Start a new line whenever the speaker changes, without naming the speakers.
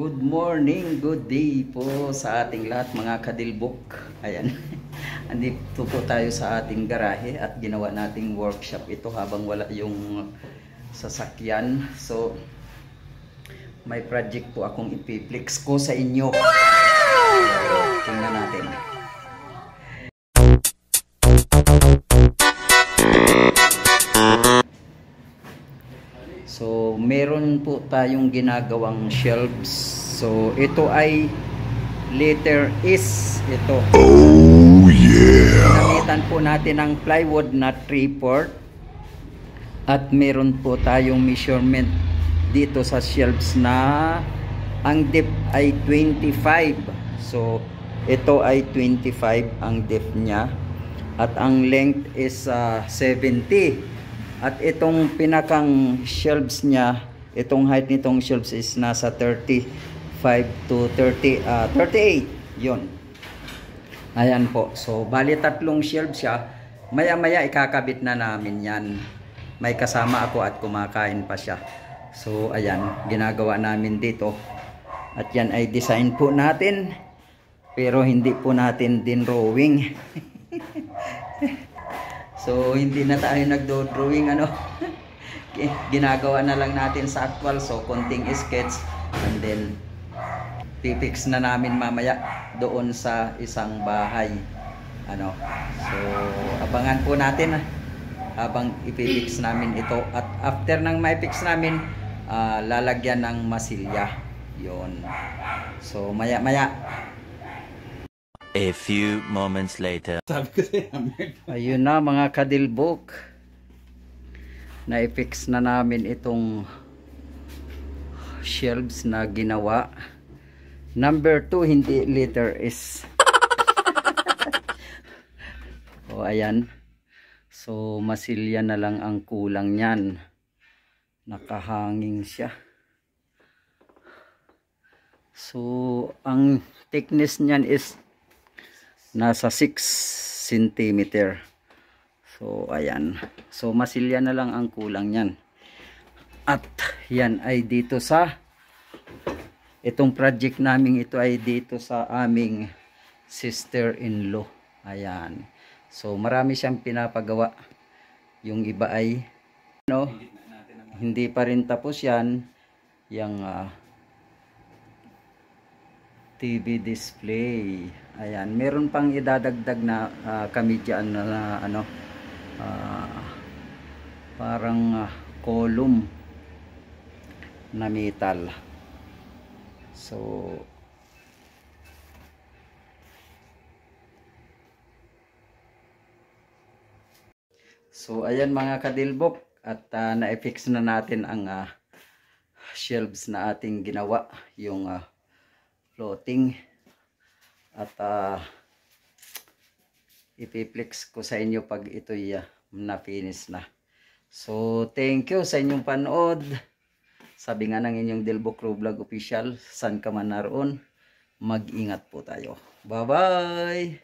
Good morning, good day po sa ating lahat mga kadilbok. Ayan, andito po tayo sa ating garahe at ginawa nating workshop ito habang wala yung sasakyan. So, may project po akong ipiflex ko sa inyo. Tingnan natin. So, meron po tayong ginagawang shelves. So, ito ay letter S. Ito. Oh, yeah! Ginamitan po natin ng plywood na 3/4. At meron po tayong measurement dito sa shelves na ang depth ay 25. So, ito ay 25 ang depth niya. At ang length is 70. At itong pinakang shelves niya, itong height nitong shelves is nasa 35 to 38. Yun. Ayan po. So, bali tatlong shelves siya. Maya-maya ikakabit na namin yan. May kasama ako at kumakain pa siya. So, ayan. Ginagawa namin dito. At yan ay design po natin. Pero hindi po natin din drawing. So, hindi na tayo nagdo-drawing ano. Ginagawa na lang natin sa actual. So, konting sketch. And then, pipix na namin mamaya doon sa isang bahay. Ano. So, abangan po natin habang ipipix namin ito. At after nang maipix namin, lalagyan ng masilya. Yun. So, maya-maya.
A few moments later.
Ayun na mga kadilbok. Na-fix na namin itong shelves na ginawa. Number 2, hindi letter S. O ayan. So masilya na lang ang kulang niyan. Nakahanging siya. So ang thickness niyan is nasa 6 cm. So ayan. So masilya na lang ang kulang niyan. At yan ay dito sa itong project namin, ito ay dito sa aming sister-in-law. Ayan. So marami siyang pinapagawa. Yung iba ay no, hindi pa rin tapos yan. Yung TV display. Ayan, meron pang idadagdag na kami dyan na ano, parang column na metal. So ayan mga kadilbok, at na-fix na natin ang shelves na ating ginawa, yung floating. At ipiplex ko sa inyo pag ito'y na-finish na. So, thank you sa inyong panood. Sabi nga ng inyong Delbo Crew Vlog Official, saan ka man naroon, mag-ingat po tayo. Bye-bye!